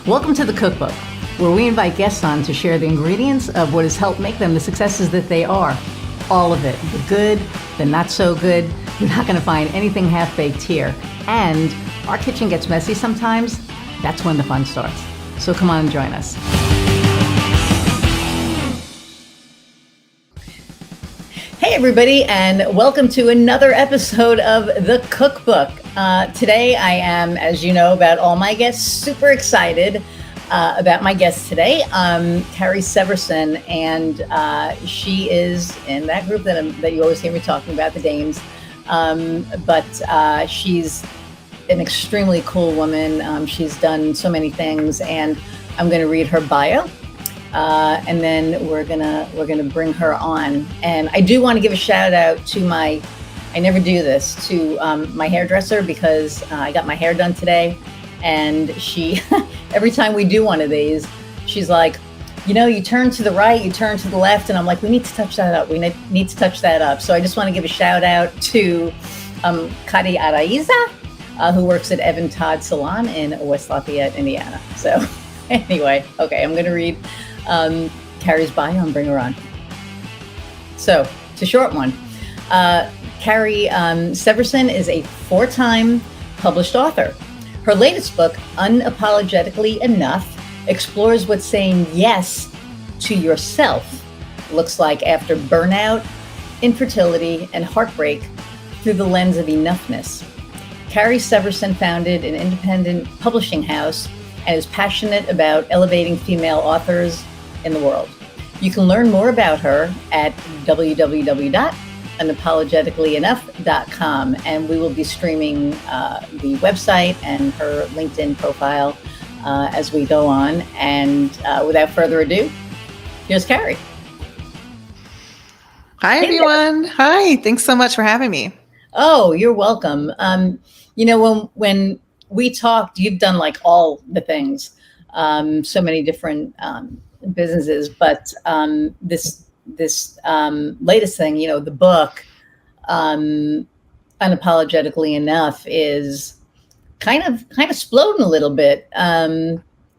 Welcome to the Cookbook, where we invite guests on to share the ingredients of what has helped make them the successes that they are. All of it, the good, the not so good. You're not going to find anything half-baked here. And our kitchen gets messy sometimes. That's when the fun starts. So come on and join us. Hey everybody, and welcome to another episode of the Cookbook. Today I am, as you know about all my guests, super excited about my guest today, Carrie Severson, and she is in that group that you always hear me talking about, the Dames, but she's an extremely cool woman. She's done so many things, and I'm going to read her bio. And then we're gonna bring her on. And I do want to give a shout out to I never do this, to my hairdresser, because I got my hair done today, and she every time we do one of these, she's like, you turn to the right, you turn to the left, and I'm like, we need to touch that up. We need to touch that up. So I just want to give a shout out to Carrie Severson, who works at Evan Todd Salon in West Lafayette, Indiana. So anyway, okay, I'm gonna read Carrie's bio and bring her on. So it's a short one. Carrie Severson is a 4-time published author. Her latest book, Unapologetically Enough, explores what saying yes to yourself looks like after burnout, infertility, and heartbreak through the lens of enoughness. Carrie Severson founded an independent publishing house and is passionate about elevating female authors in the world. You can learn more about her at www.unapologeticallyenough.com, and we will be streaming the website and her LinkedIn profile as we go on. And without further ado, here's Carrie. Hi, everyone. Hi. Thanks so much for having me. Oh, you're welcome. When we talked, you've done like all the things, so many different businesses, but this latest thing, the book, Unapologetically Enough, is kind of exploding a little bit.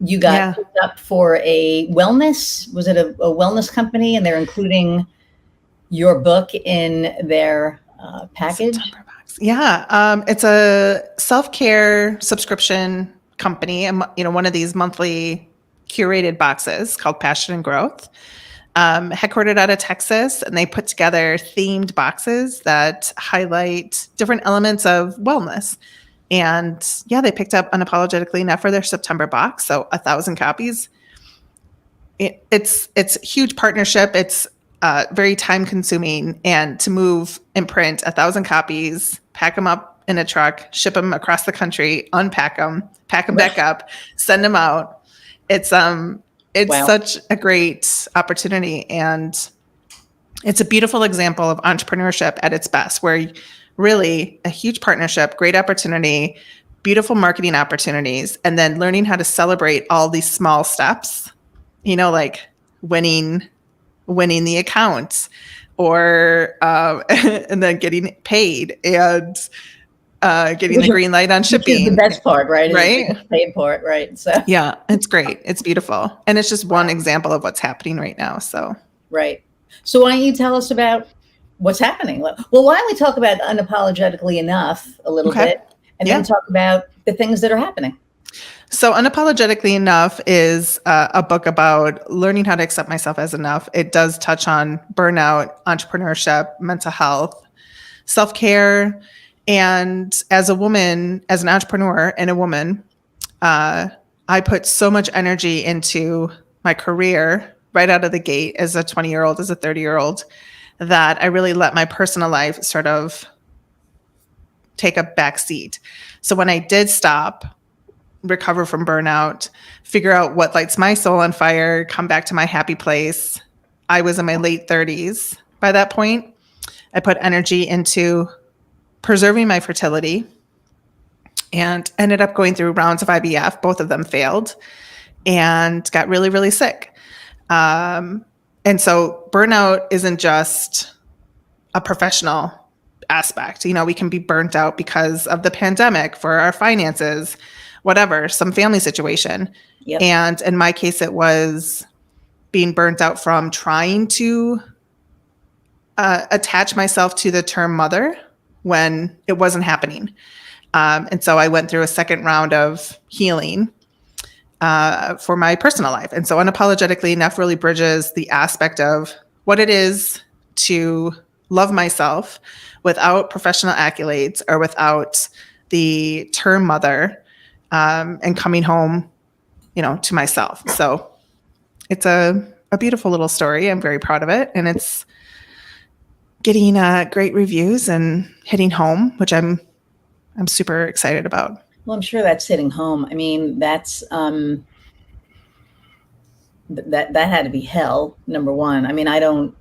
You got picked up for a wellness, was it a wellness company, and they're including your book in their package? September box. Yeah, it's a self-care subscription company, and one of these monthly curated boxes called Passion and Growth, headquartered out of Texas, and they put together themed boxes that highlight different elements of wellness. And they picked up Unapologetically Enough for their September box, so 1,000 copies. It's a huge partnership. It's very time consuming, and to move and print 1,000 copies, pack them up in a truck, ship them across the country, unpack them, pack them back up, send them out. It's wow. Such a great opportunity, and it's a beautiful example of entrepreneurship at its best, where really a huge partnership, great opportunity, beautiful marketing opportunities, and then learning how to celebrate all these small steps, like winning the account, or and then getting paid, and getting the green light on shipping. Which is the best part, right? Right. It's the paid part, right? So yeah, it's great. It's beautiful. And it's just one example of what's happening right now. So right. So why don't you tell us about what's happening? Well, why don't we talk about Unapologetically Enough a little bit, and then talk about the things that are happening. So Unapologetically Enough is a book about learning how to accept myself as enough. It does touch on burnout, entrepreneurship, mental health, self-care. And as a woman, as an entrepreneur and a woman, I put so much energy into my career right out of the gate as a 20-year-old, as a 30-year-old, that I really let my personal life sort of take a back seat. So when I did stop, recover from burnout, figure out what lights my soul on fire, come back to my happy place, I was in my late 30s by that point. I put energy into preserving my fertility and ended up going through rounds of IVF. Both of them failed and got really, really sick. And so burnout isn't just a professional aspect. We can be burnt out because of the pandemic for our finances, whatever, some family situation. Yep. And in my case, it was being burnt out from trying to attach myself to the term mother when it wasn't happening. And so I went through a second round of healing for my personal life. And so Unapologetically Enough really bridges the aspect of what it is to love myself without professional accolades or without the term mother, and coming home, to myself. So it's a beautiful little story. I'm very proud of it. And it's getting great reviews and hitting home, which I'm super excited about. Well, I'm sure that's hitting home. I mean, that's that had to be hell, number one. I mean, I don't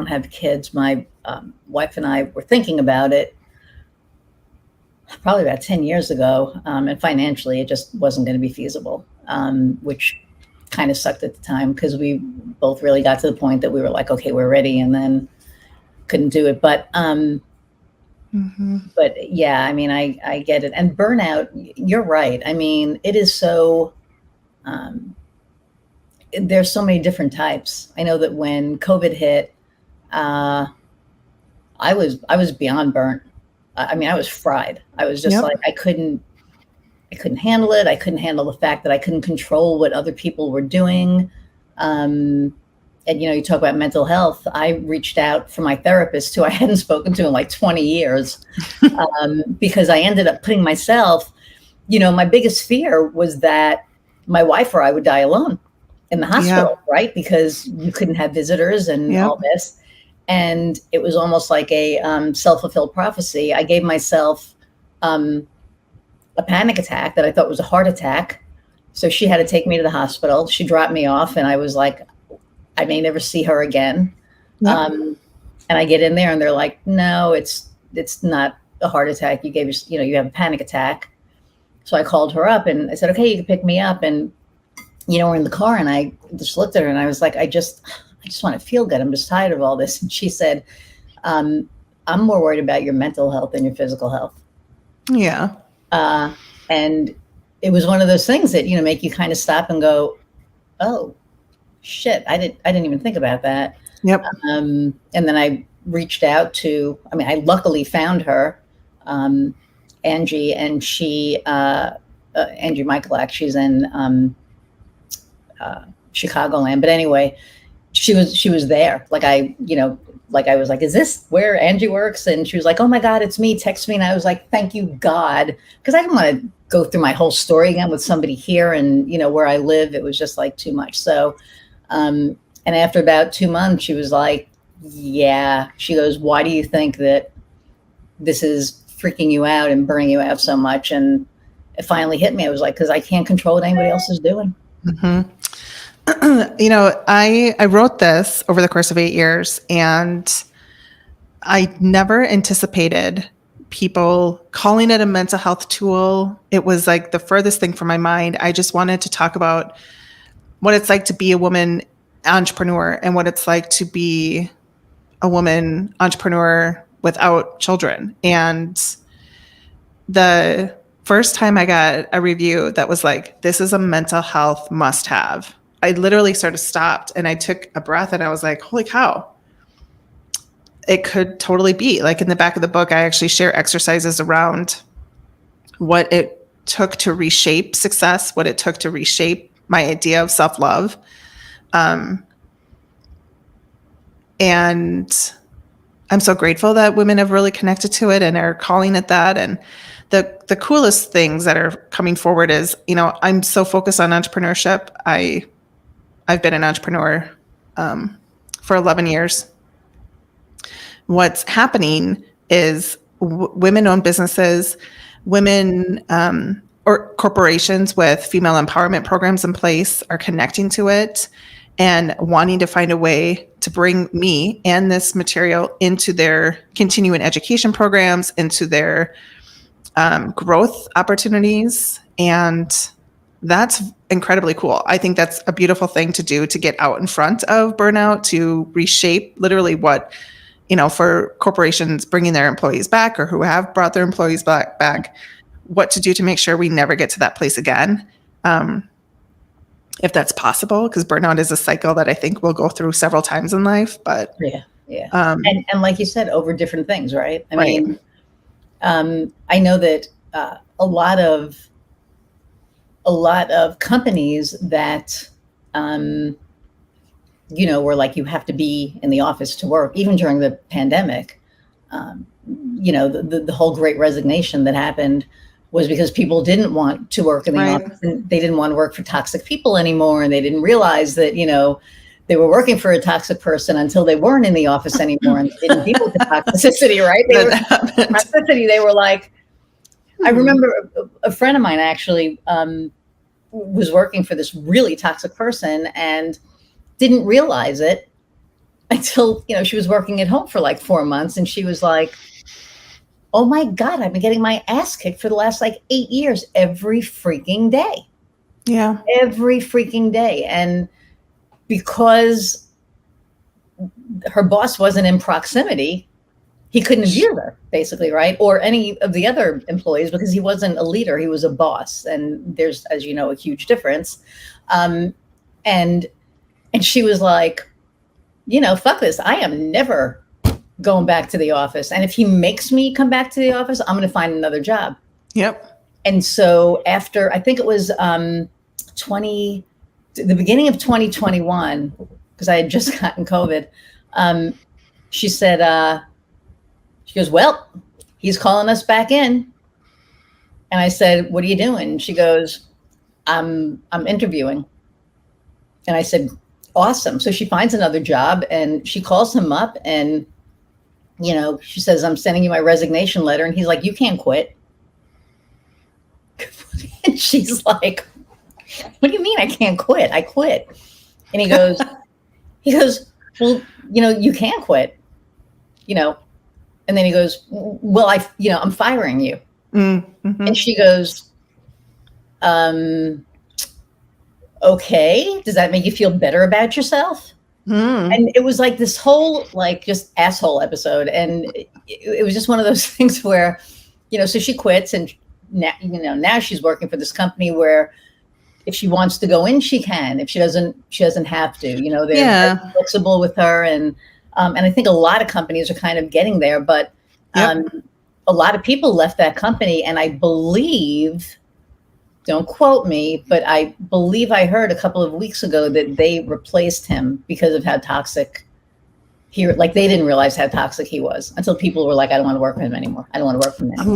have kids. My wife and I were thinking about it probably about 10 years ago, and financially it just wasn't going to be feasible, which kind of sucked at the time because we both really got to the point that we were like, okay, we're ready, and then couldn't do it. But but yeah, I mean, I get it. And burnout, you're right. I mean, it is so, there's so many different types. I know that when COVID hit, I was beyond burnt. I mean, I was fried. I was just like, I couldn't handle it. I couldn't handle the fact that I couldn't control what other people were doing. And, you talk about mental health. I reached out for my therapist, who I hadn't spoken to in like 20 years, because I ended up putting myself, my biggest fear was that my wife or I would die alone in the hospital, right? Because you couldn't have visitors and all this. And it was almost like a self-fulfilled prophecy. I gave myself a panic attack that I thought was a heart attack. So she had to take me to the hospital. She dropped me off, and I was like, I may never see her again. And I get in there and they're like, no, it's not a heart attack. You gave you have a panic attack. So I called her up and I said, okay, you can pick me up. And, we're in the car, and I just looked at her and I was like, I just want to feel good. I'm just tired of all this. And she said, I'm more worried about your mental health than your physical health. Yeah. And it was one of those things that, make you kind of stop and go, oh, shit, I didn't even think about that. Yep. And then I reached out to, I luckily found her, Angie, and she, Angie Michaelak, she's in Chicagoland. But anyway, she was there. Like I was like, is this where Angie works? And she was like, oh my God, it's me. Text me. And I was like, thank you, God. Because I didn't want to go through my whole story again with somebody here and, where I live. It was just like too much. So, and after about 2 months, she was like, yeah, she goes, why do you think that this is freaking you out and burning you out so much? And it finally hit me. I was like, because I can't control what anybody else is doing. Mm-hmm. I wrote this over the course of 8 years, and I never anticipated people calling it a mental health tool. It was like the furthest thing from my mind. I just wanted to talk about what it's like to be a woman entrepreneur and what it's like to be a woman entrepreneur without children. And the first time I got a review that was like, this is a mental health must have, I literally sort of stopped and I took a breath and I was like, holy cow, it could totally be. Like in the back of the book, I actually share exercises around what it took to reshape success, what it took to reshape my idea of self-love. And I'm so grateful that women have really connected to it and are calling it that. And the coolest things that are coming forward is, I'm so focused on entrepreneurship. I've been an entrepreneur for 11 years. What's happening is women-owned businesses, women or corporations with female empowerment programs in place are connecting to it and wanting to find a way to bring me and this material into their continuing education programs, into their growth opportunities. And that's incredibly cool. I think that's a beautiful thing to do, to get out in front of burnout, to reshape literally what, for corporations bringing their employees back or who have brought their employees back, what to do to make sure we never get to that place again. If that's possible, because burnout is a cycle that I think we'll go through several times in life, but yeah. And like you said, over different things, right? I right. mean, I know that a lot of companies that, were like, you have to be in the office to work, even during the pandemic. The whole Great Resignation that happened was because people didn't want to work in the Right. office, and they didn't want to work for toxic people anymore, and they didn't realize that they were working for a toxic person until they weren't in the office anymore and didn't deal with the toxicity, right? They were like, I remember a friend of mine actually was working for this really toxic person and didn't realize it until, she was working at home for like 4 months, and she was like, oh my God, I've been getting my ass kicked for the last like 8 years, every freaking day. Yeah. Every freaking day. And because her boss wasn't in proximity, he couldn't abuse her, basically, right? Or any of the other employees, because he wasn't a leader, he was a boss. And there's, as you know, a huge difference. And she was like, fuck this. I am never going back to the office. And if he makes me come back to the office, I'm going to find another job. Yep. And so after, I think it was the beginning of 2021, because I had just gotten COVID, she said, she goes, well, he's calling us back in. And I said, what are you doing? And she goes, I'm interviewing. And I said, awesome. So she finds another job and she calls him up and, she says, I'm sending you my resignation letter. And he's like, you can't quit. And she's like, what do you mean I can't quit? I quit. And he goes, well, you can quit, and then he goes, well, I'm firing you. Mm-hmm. And she goes, okay, does that make you feel better about yourself? And it was like this whole, like, just asshole episode. And it was just one of those things where, so she quits, and now she's working for this company where if she wants to go in, she can. If she doesn't have to, they're flexible with her. And I think a lot of companies are kind of getting there, but a lot of people left that company. And I believe, don't quote me, but I believe I heard a couple of weeks ago that they replaced him because of how toxic they didn't realize how toxic he was until people were like, I don't want to work with him anymore. I don't want to work with him anymore.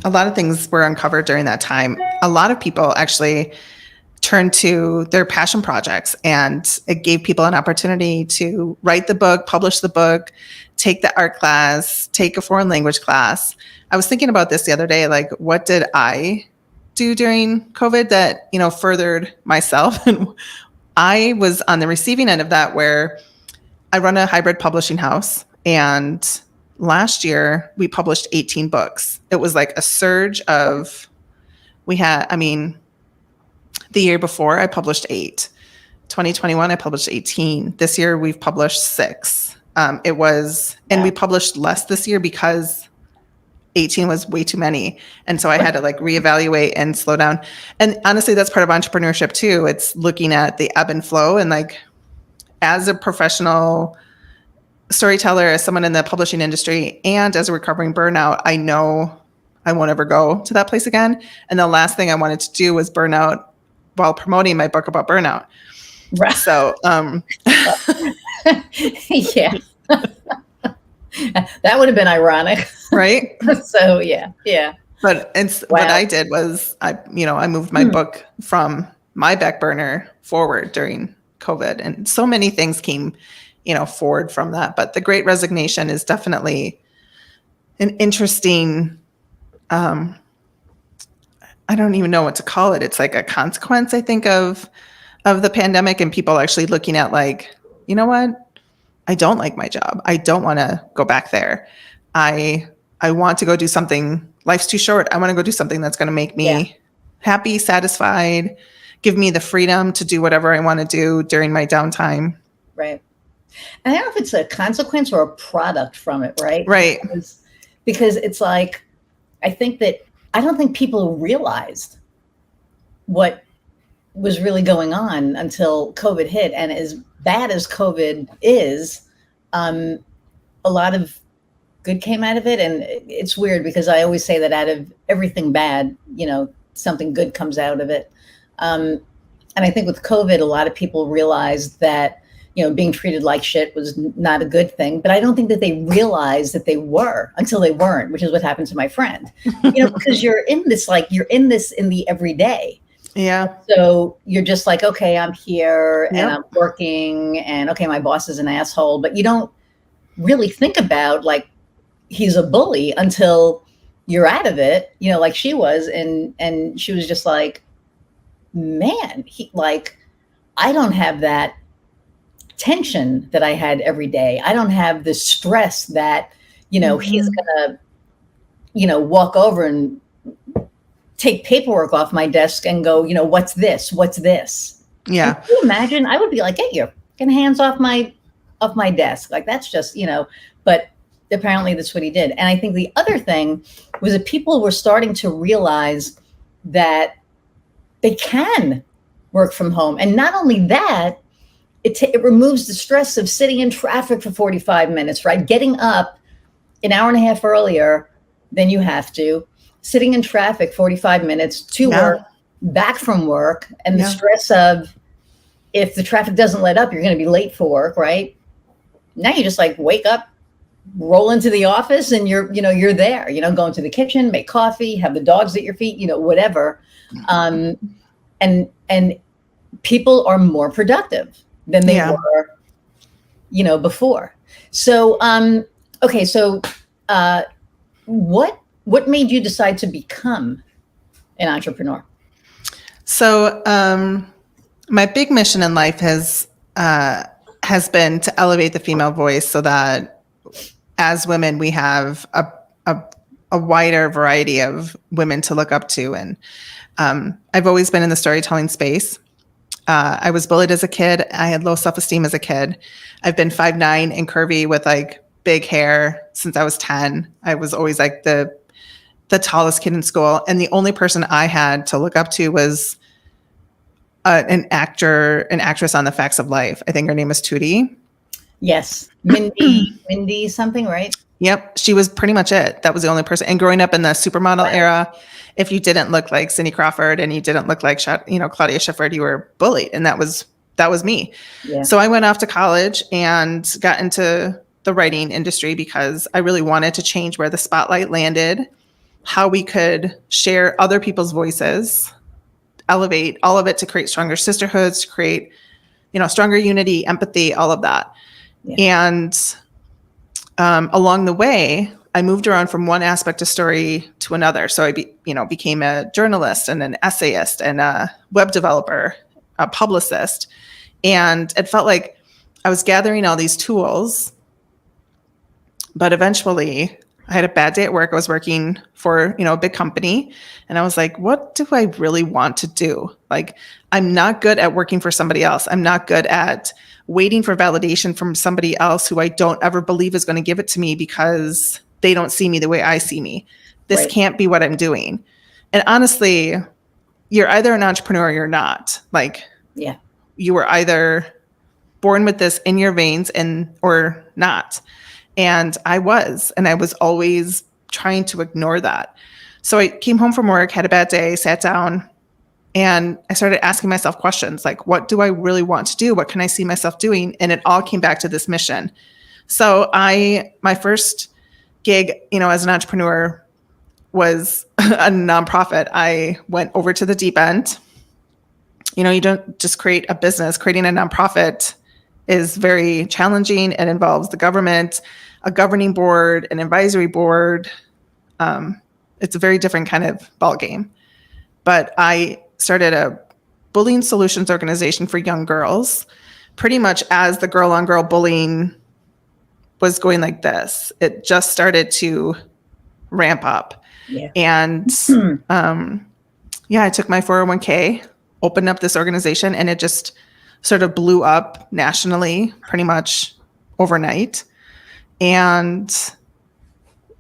A lot of things were uncovered during that time. A lot of people actually turned to their passion projects, and it gave people an opportunity to write the book, publish the book, take the art class, take a foreign language class. I was thinking about this the other day, like, what did I do during COVID that, furthered myself? And I was on the receiving end of that, where I run a hybrid publishing house, and last year we published 18 books. It was like a surge of, the year before I published 8. 2021, I published 18. This year we've published 6. And we published less this year because 18 was way too many. And so I had to reevaluate and slow down. And honestly, that's part of entrepreneurship too. It's looking at the ebb and flow. And as a professional storyteller, as someone in the publishing industry, and as a recovering burnout, I know I won't ever go to that place again. And the last thing I wanted to do was burn out while promoting my book about burnout. Right. So, yeah. That would have been ironic. Right. So, yeah. But what I did was I moved my book from my back burner forward during COVID, and so many things came, forward from that. But the Great Resignation is definitely an interesting, I don't even know what to call it. It's like a consequence, I think, of the pandemic, and people actually looking at you know what? I don't like my job. I don't want to go back there. I want to go do something. Life's too short. I want to go do something that's going to make me happy, satisfied, give me the freedom to do whatever I want to do during my downtime. Right. And I don't know if it's a consequence or a product from it, right? Right. Because it's like, I don't think people realized what was really going on until COVID hit. And as bad as COVID is, um, a lot of good came out of it. And it's weird because I always say that out of everything bad, something good comes out of it. And I think with COVID, a lot of people realized that, being treated like shit was not a good thing. But I don't think that they realized that they were until they weren't, which is what happened to my friend. Because you're in this in the everyday. Yeah. So you're just like, okay, I'm here and Yep. I'm working, and okay, my boss is an asshole. But you don't really think about like he's a bully until you're out of it, like she was. And she was just like, man, I don't have that tension that I had every day. I don't have the stress that, he's gonna, walk over and take paperwork off my desk and go, what's this? What's this? Yeah. And can you imagine? I would be like, get your hands off my desk. Like, that's just, but apparently that's what he did. And I think the other thing was that people were starting to realize that they can work from home. And not only that, it removes the stress of sitting in traffic for 45 minutes, right? Getting up an hour and a half earlier than you have to, sitting in traffic 45 minutes to work, back from work, and the stress of if the traffic doesn't let up, you're going to be late for work, right? Now you just like wake up, roll into the office, and you're there, go into the kitchen, make coffee, have the dogs at your feet, whatever. And people are more productive than they were, before. So, okay. So, what made you decide to become an entrepreneur? So, my big mission in life has been to elevate the female voice so that as women, we have a wider variety of women to look up to. And I've always been in the storytelling space. I was bullied as a kid. I had low self-esteem as a kid. I've been 5'9" and curvy with like big hair since I was 10. I was always like the tallest kid in school. And the only person I had to look up to was an actress on The Facts of Life. I think her name is Tootie. Yes. Mindy something, right? Yep. She was pretty much it. That was the only person. And growing up in the supermodel era, if you didn't look like Cindy Crawford and you didn't look like Claudia Schiffer, you were bullied. And that was me. Yeah. So I went off to college and got into the writing industry because I really wanted to change where the spotlight landed, how we could share other people's voices, elevate all of it to create stronger sisterhoods, to create, stronger unity, empathy, all of that. Yeah. And along the way, I moved around from one aspect of story to another. So I became a journalist and an essayist and a web developer, a publicist. And it felt like I was gathering all these tools, but eventually I had a bad day at work. I was working for, a big company, and I was like, what do I really want to do? Like, I'm not good at working for somebody else. I'm not good at waiting for validation from somebody else who I don't ever believe is going to give it to me because they don't see me the way I see me. This can't be what I'm doing. And honestly, you're either an entrepreneur or you're not. Like, you were either born with this in your veins or not. And I was always trying to ignore that. So I came home from work, had a bad day, sat down, and I started asking myself questions like, what do I really want to do? What can I see myself doing? And it all came back to this mission. So my first gig, as an entrepreneur was a nonprofit. I went over to the deep end. You don't just create a business. Creating a nonprofit is very challenging. It involves the government, a governing board, an advisory board. It's a very different kind of ballgame. But I started a bullying solutions organization for young girls, pretty much as the girl-on-girl bullying was going like this. It just started to ramp up. Yeah. And I took my 401k, opened up this organization, and it just sort of blew up nationally pretty much overnight. And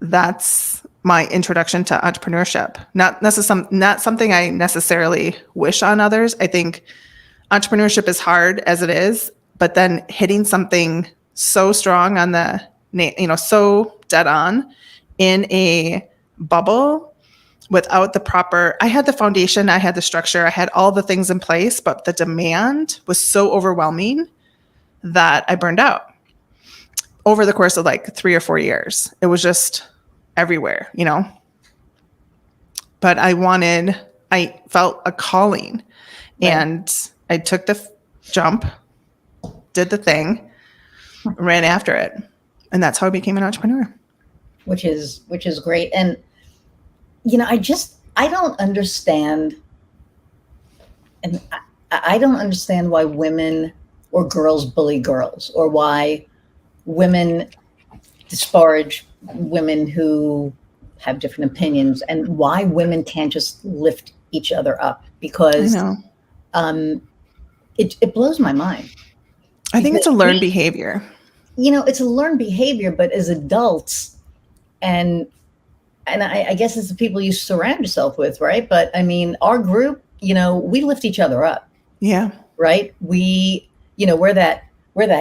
that's my introduction to entrepreneurship. Not something I necessarily wish on others. I think entrepreneurship is hard as it is, but then hitting something so strong on so dead on in a bubble without the proper, I had the foundation, I had the structure, I had all the things in place, but the demand was so overwhelming that I burned out over the course of like 3 or 4 years. It was just everywhere, but I felt a calling, Right. and I took the jump, did the thing, ran after it. And that's how I became an entrepreneur. Which is great. And, I don't understand. And I don't understand why women or girls bully girls, or why women disparage women who have different opinions, and why women can't just lift each other up, because it blows my mind. I think it's a learned behavior. It's a learned behavior, but as adults, and I guess it's the people you surround yourself with, right? But I mean, our group, we lift each other up. Yeah. Right. We're that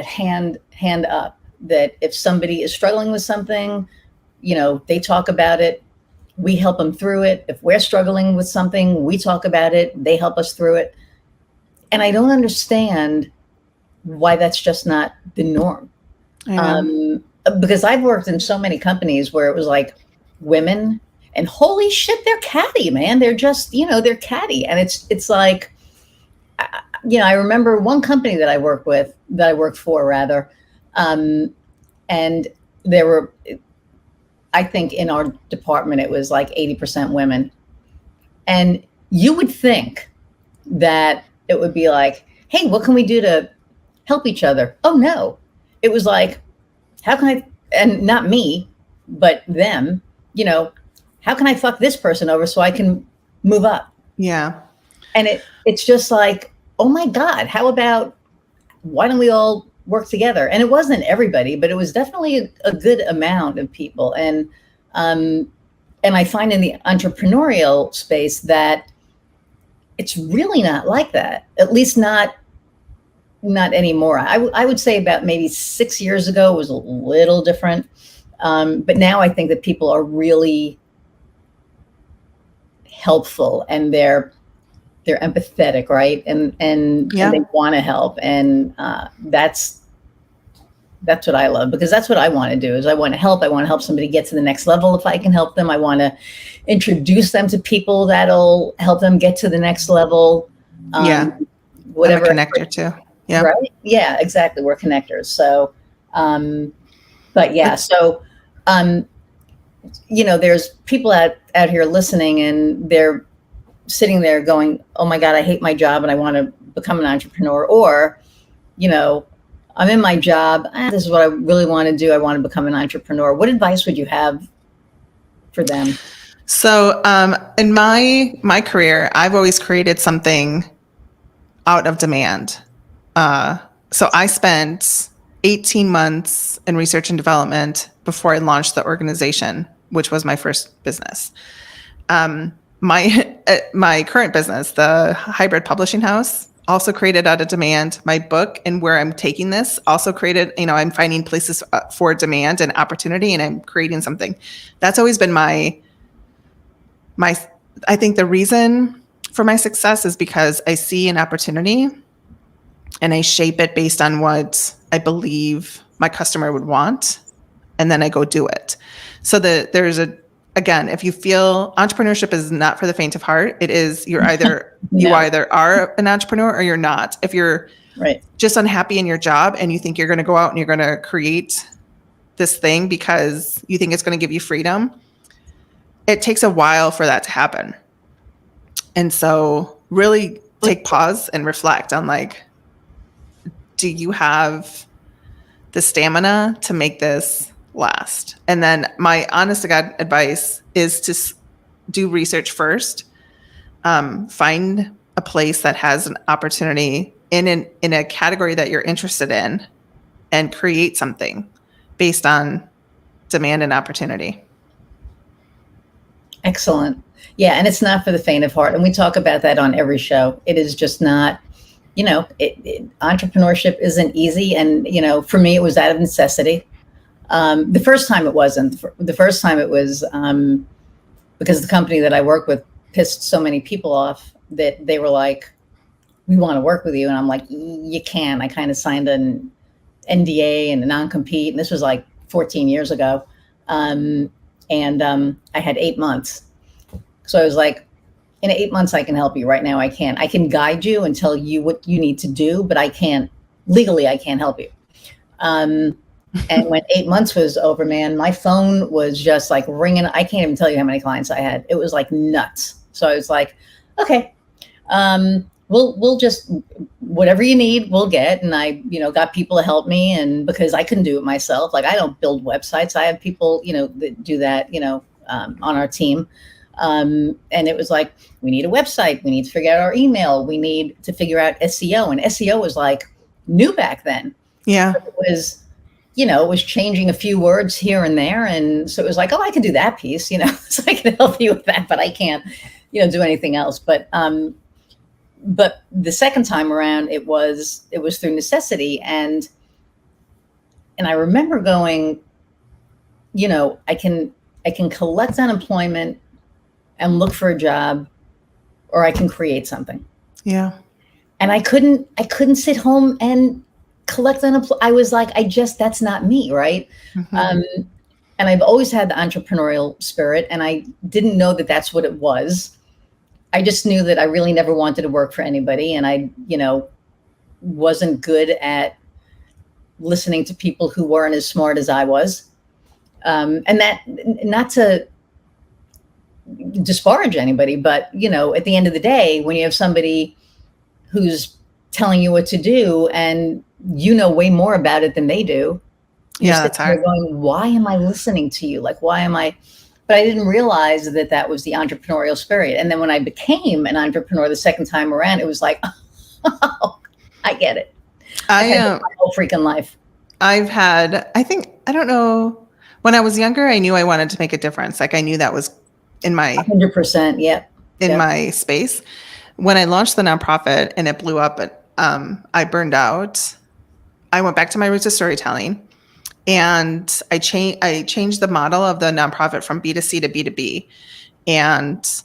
hand up, that if somebody is struggling with something, they talk about it, we help them through it. If we're struggling with something, we talk about it, they help us through it. And I don't understand why that's just not the norm. Because I've worked in so many companies where it was like women, and holy shit, they're catty, man. They're just, they're catty. And it's like, I remember one company that I worked for rather. And there were, I think in our department, it was like 80% women. And you would think that it would be like, hey, what can we do to help each other? Oh no. It was like, how can I, and not me, but them, how can I fuck this person over so I can move up? Yeah. And it's just like, oh my God, how about, why don't we all work together? And it wasn't everybody, but it was definitely a good amount of people. And I find in the entrepreneurial space that it's really not like that, at least not anymore. I would say about maybe 6 years ago, it was a little different. But now I think that people are really helpful, and they're empathetic, right? And they want to help. And that's what I love, because that's what I want to do. Is I want to help somebody get to the next level if I can help them. I want to introduce them to people that'll help them get to the next level. Whatever. I'm a connector too. Yeah. Right. Yeah, exactly. We're connectors. So, but yeah, so, there's people out here listening, and they're sitting there going, oh my God, I hate my job and I want to become an entrepreneur. Or, I'm in my job. This is what I really want to do. I want to become an entrepreneur. What advice would you have for them? So, in my career, I've always created something out of demand. So I spent 18 months in research and development before I launched the organization, which was my first business. My current business, the hybrid publishing house, also created out of demand. My book and where I'm taking this also created, I'm finding places for demand and opportunity, and I'm creating something. That's always been my, I think the reason for my success is because I see an opportunity and I shape it based on what I believe my customer would want, and then I go do it. So again, if you feel entrepreneurship is not for the faint of heart, it is, you either are an entrepreneur or you're not. If you're just unhappy in your job and you think you're going to go out and you're going to create this thing because you think it's going to give you freedom, it takes a while for that to happen. And so really take pause and reflect on, like, do you have the stamina to make this last? And then my honest to God advice is to do research first. Find a place that has an opportunity in a category that you're interested in, and create something based on demand and opportunity. Excellent. Yeah, and it's not for the faint of heart. And we talk about that on every show. It is just not, entrepreneurship isn't easy. And, for me, it was out of necessity. The first time it wasn't. The first time it was because the company that I work with pissed so many people off that they were like, we want to work with you. And I'm like, you can. I kind of signed an NDA and a non-compete. And this was like 14 years ago. I had 8 months. So I was like, in 8 months, I can help you. Right now, I can't. I can guide you and tell you what you need to do, but I can't, legally, I can't help you. And when 8 months was over, man, my phone was just like ringing. I can't even tell you how many clients I had. It was like nuts. So I was like, okay, we'll just, whatever you need, we'll get. And I, got people to help me. And because I couldn't do it myself, like I don't build websites. I have people, that do that, on our team. And it was like, we need a website. We need to figure out our email. We need to figure out SEO. And SEO was like new back then. Yeah. It was, it was changing a few words here and there. And so it was like, oh, I can do that piece, so I can help you with that, but I can't, do anything else. But the second time around, it was through necessity. And I remember going, I can collect unemployment and look for a job, or I can create something. Yeah. And I couldn't sit home and collect unemployment. I was like, that's not me. Right. Mm-hmm. And I've always had the entrepreneurial spirit, and I didn't know that that's what it was. I just knew that I really never wanted to work for anybody. And I, wasn't good at listening to people who weren't as smart as I was. And that, not to disparage anybody, but, at the end of the day, when you have somebody who's telling you what to do and way more about it than they do. Yeah, that's hard. Going, why am I listening to you? Like, why am I? But I didn't realize that was the entrepreneurial spirit. And then when I became an entrepreneur the second time around, it was like, oh, I get it. I had my whole freaking life. I don't know. When I was younger, I knew I wanted to make a difference. Like I knew that was in my 100%. Yeah. In my space. When I launched the nonprofit and it blew up, I burned out. I went back to my roots of storytelling, and I changed the model of the nonprofit from B2C to B2B, and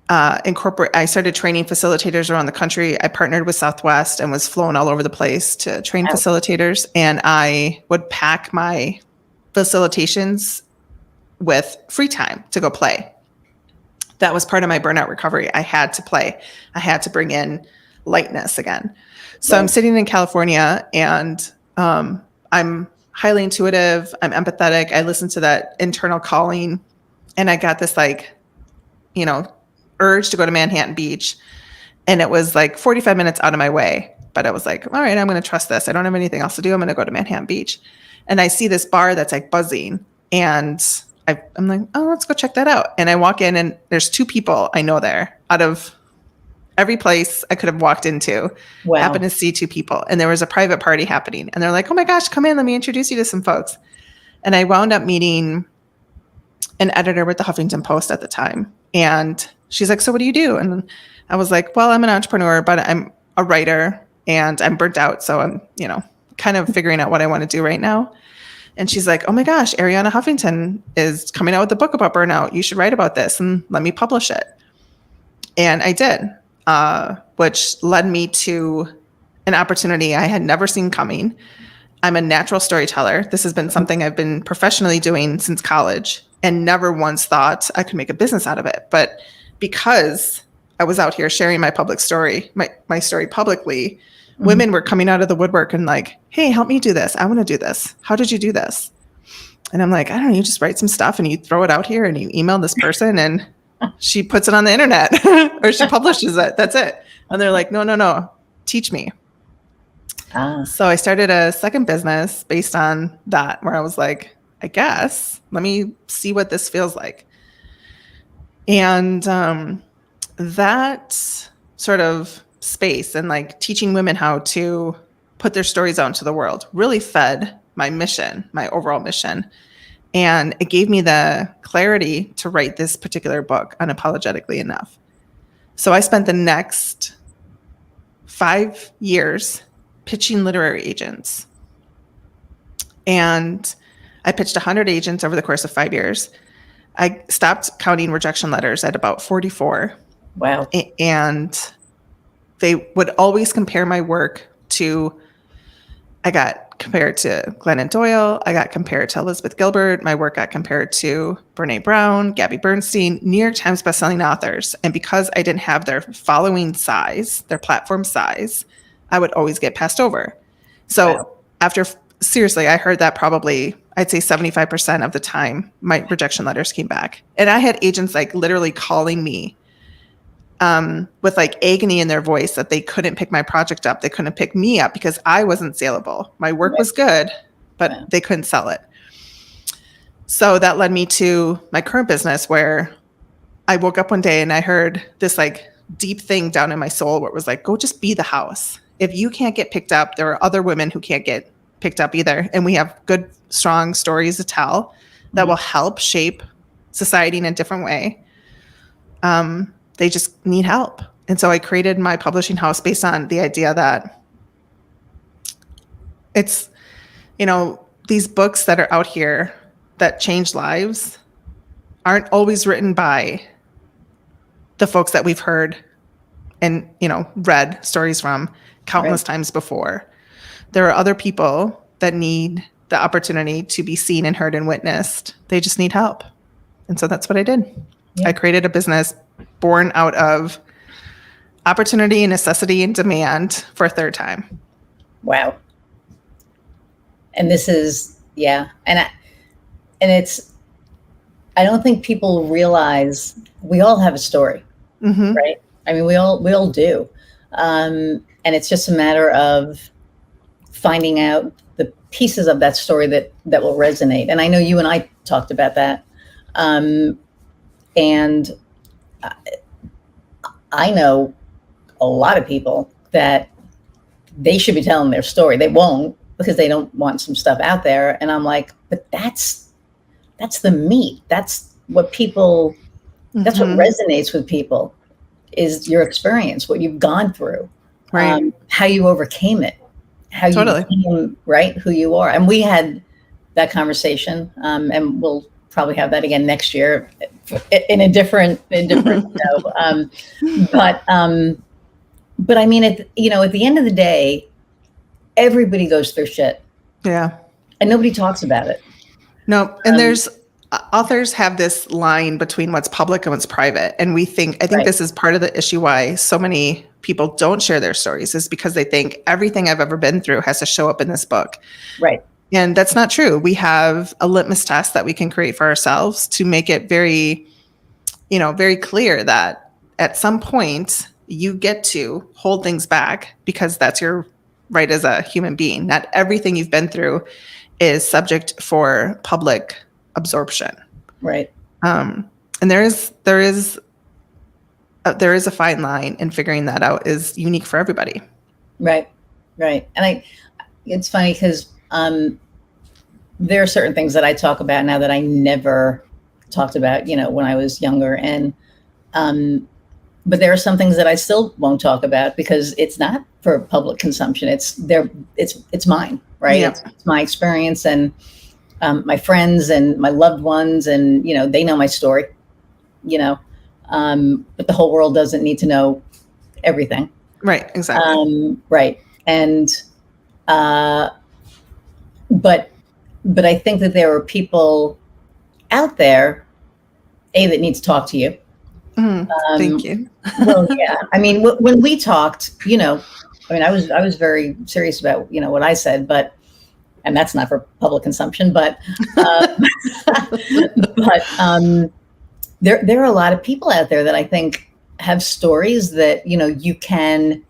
I started training facilitators around the country. I partnered with Southwest and was flown all over the place to train facilitators, and I would pack my facilitations with free time to go play. That was part of my burnout recovery. I had to play. I had to bring in lightness again. So I'm sitting in California, and I'm highly intuitive. I'm empathetic. I listen to that internal calling, and I got this urge to go to Manhattan Beach. And it was like 45 minutes out of my way, but I was like, all right, I'm going to trust this. I don't have anything else to do. I'm going to go to Manhattan Beach. And I see this bar that's like buzzing, and I'm like, oh, let's go check that out. And I walk in, and there's 2 people I know there out of every place I could have walked into. Wow. Happened to see 2 people, and there was a private party happening, and they're like, oh my gosh, come in, let me introduce you to some folks. And I wound up meeting an editor with the Huffington Post at the time. And she's like, so what do you do? And I was like, well, I'm an entrepreneur, but I'm a writer, and I'm burnt out. So I'm, kind of figuring out what I want to do right now. And she's like, oh my gosh, Ariana Huffington is coming out with a book about burnout. You should write about this and let me publish it. And I did, which led me to an opportunity I had never seen coming. I'm a natural storyteller. This has been something I've been professionally doing since college, and never once thought I could make a business out of it. But because I was out here sharing my public story, my story publicly, women were coming out of the woodwork and like, hey, help me do this. I want to do this. How did you do this? And I'm like, I don't know, you just write some stuff and you throw it out here and you email this person and she puts it on the internet or she publishes it. That's it. And they're like, no, teach me. So I started a second business based on that, where I was like, I guess, let me see what this feels like. And that sort of space and like teaching women how to put their stories out into the world really fed my mission, my overall mission. And it gave me the clarity to write this particular book unapologetically enough. So I spent the next 5 years pitching literary agents. And I pitched 100 agents over the course of 5 years. I stopped counting rejection letters at about 44. Wow. And they would always compare my work to, I got compared to Glennon Doyle. I got compared to Elizabeth Gilbert. My work got compared to Brene Brown, Gabby Bernstein, New York Times bestselling authors. And because I didn't have their following size, their platform size, I would always get passed over. So after, seriously, I heard that probably, I'd say 75% of the time, my rejection letters came back. And I had agents like literally calling me with like agony in their voice that they couldn't pick my project up. They couldn't pick me up because I wasn't saleable. My work was good, but they couldn't sell it. So that led me to my current business, where I woke up one day and I heard this like deep thing down in my soul where it was like, go just be the house. If you can't get picked up, there are other women who can't get picked up either. And we have good, strong stories to tell that will help shape society in a different way. They just need help. And so I created my publishing house based on the idea that it's, these books that are out here that change lives aren't always written by the folks that we've heard and, read stories from countless times before. There are other people that need the opportunity to be seen and heard and witnessed. They just need help. And so that's what I did. Yeah. I created a business born out of opportunity, necessity, and demand for a third time. Wow. And this is, and it's, I don't think people realize we all have a story, right? I mean, we all do. And it's just a matter of finding out the pieces of that story that will resonate. And I know you and I talked about that. And I know a lot of people that they should be telling their story. They won't, because they don't want some stuff out there. And I'm like, but that's the meat. That's what people, that's what resonates with people, is your experience, what you've gone through, how you overcame it, how you became, who you are. And we had that conversation, and we'll probably have that again next year in a different show. But I mean, at the end of the day, everybody goes through shit. Yeah. And nobody talks about it. No. And there's authors have this line between what's public and what's private. And I think this is part of the issue why so many people don't share their stories, is because they think everything I've ever been through has to show up in this book. Right. And that's not true. We have a litmus test that we can create for ourselves to make it very, very clear that at some point you get to hold things back, because that's your right as a human being. Not everything you've been through is subject for public absorption. Right. And there is a fine line, and figuring that out is unique for everybody. Right. Right. And it's funny because there are certain things that I talk about now that I never talked about, when I was younger. And, but there are some things that I still won't talk about because it's not for public consumption. It's mine, right? Yeah. It's my experience, and my friends and my loved ones, and, they know my story, but the whole world doesn't need to know everything. Right. Exactly. Right. And, but I think that there are people out there, that need to talk to you. Thank you. Well, yeah. I mean, when we talked, I was very serious about, what I said, and that's not for public consumption, but there are a lot of people out there that I think have stories that, you can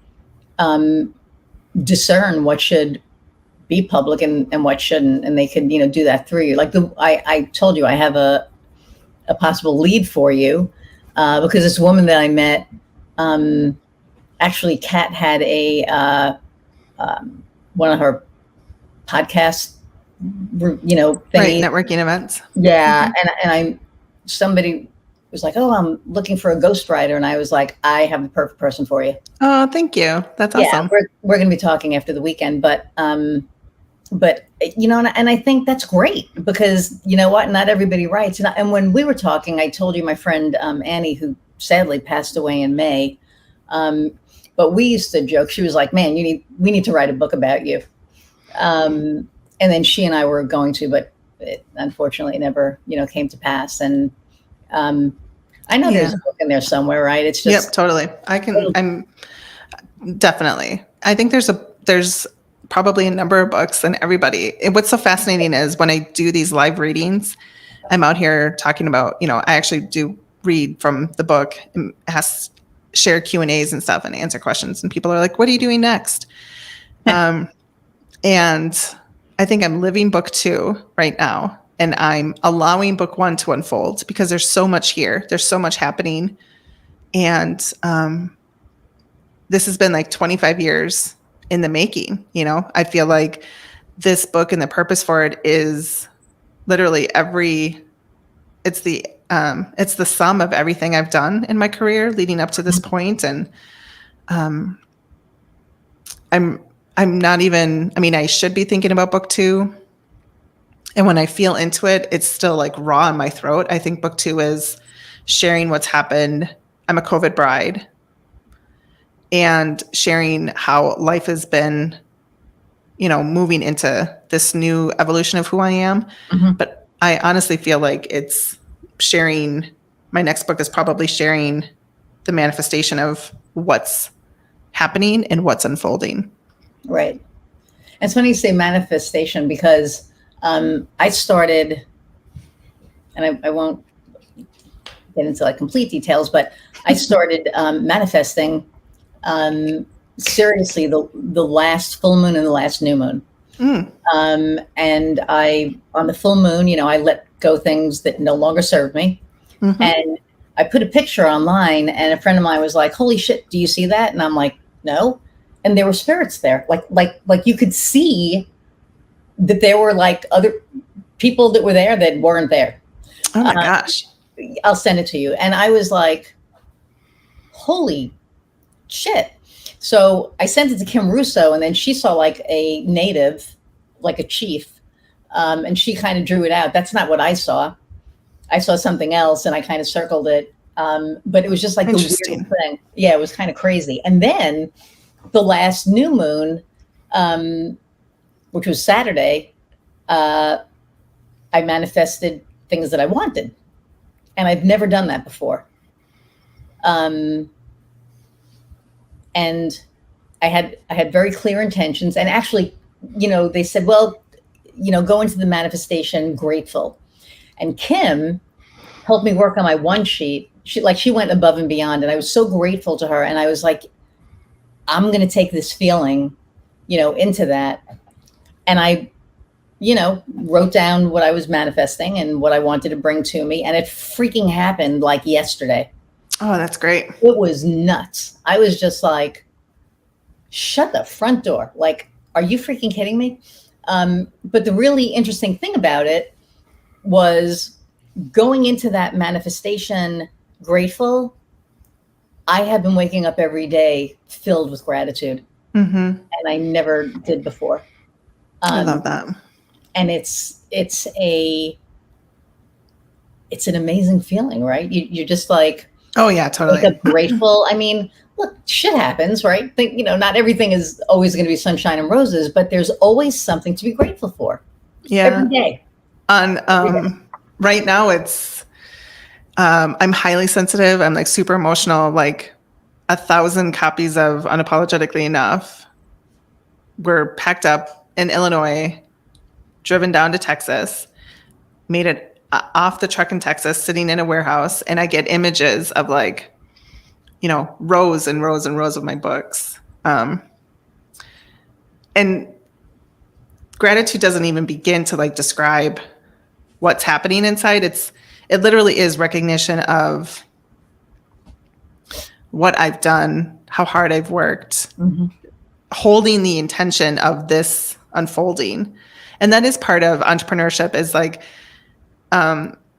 discern what should be public and what shouldn't, and they can, do that through you. Like I told you, I have a possible lead for you, because this woman that I met, actually Kat had one of her podcast Right. thingy. Networking events. Yeah. And somebody was like, oh, I'm looking for a ghostwriter. And I was like, I have the perfect person for you. Oh, thank you. That's Yeah. awesome. We're going to be talking after the weekend, but and I think that's great because you know what, not everybody writes. And when we were talking, I told you my friend, Annie, who sadly passed away in May. But we used to joke. She was like, man, we need to write a book about you. And then she and I were going to, but it unfortunately never, came to pass. And I know there's a book in there somewhere, right? It's just, yep, totally. I'm definitely. I think there's probably a number of books, and everybody. What's so fascinating is when I do these live readings, I'm out here talking about, I actually do read from the book and share Q&As and stuff and answer questions. And people are like, what are you doing next? And I think I'm living book 2 right now. And I'm allowing book 1 to unfold because there's so much here. There's so much happening. And this has been like 25 years in the making. I feel like this book and the purpose for it is literally it's the sum of everything I've done in my career leading up to this point. And I'm not even, I should be thinking about book 2. And when I feel into it, it's still like raw in my throat. I think book 2 is sharing what's happened. I'm a COVID bride, and sharing how life has been, moving into this new evolution of who I am. Mm-hmm. But I honestly feel like it's sharing, my next book is probably sharing the manifestation of what's happening and what's unfolding. Right. It's funny you say manifestation because I started, and I won't get into like complete details, but I started manifesting seriously the last full moon and the last new moon. And on the full moon, I let go things that no longer serve me. Mm-hmm. And I put a picture online, and a friend of mine was like, holy shit, do you see that? And I'm like, no. And there were spirits there. Like you could see that there were like other people that were there that weren't there. Oh my gosh. I'll send it to you. And I was like, holy shit. So I sent it to Kim Russo, and then she saw like a native, like a chief, and she kind of drew it out. That's not what I saw. I saw something else, and I kind of circled it. But it was just like the weirdest thing. Yeah, it was kind of crazy. And then the last new moon, which was Saturday, I manifested things that I wanted. And I've never done that before. And I had very clear intentions. And actually, they said, well, go into the manifestation grateful. And Kim helped me work on my one sheet. She went above and beyond. And I was so grateful to her. And I was like, I'm going to take this feeling, into that. And I, wrote down what I was manifesting and what I wanted to bring to me. And it freaking happened like yesterday. Oh, that's great. It was nuts. I was just like, shut the front door. Like, are you freaking kidding me? But the really interesting thing about it was going into that manifestation grateful. I have been waking up every day filled with gratitude. Mm-hmm. And I never did before. I love that. And it's an amazing feeling, right? You're just like, oh yeah, totally. Wake up grateful. I mean, look, shit happens, right? Not everything is always going to be sunshine and roses, but there's always something to be grateful for. Yeah. Every day. Right now it's, I'm highly sensitive. I'm like super emotional, like 1,000 copies of Unapologetically Enough were packed up in Illinois, driven down to Texas, made it off the truck in Texas, sitting in a warehouse. And I get images of like, rows and rows and rows of my books. And gratitude doesn't even begin to like describe what's happening inside. It literally is recognition of what I've done, how hard I've worked, mm-hmm. holding the intention of this unfolding. And that is part of entrepreneurship, is like,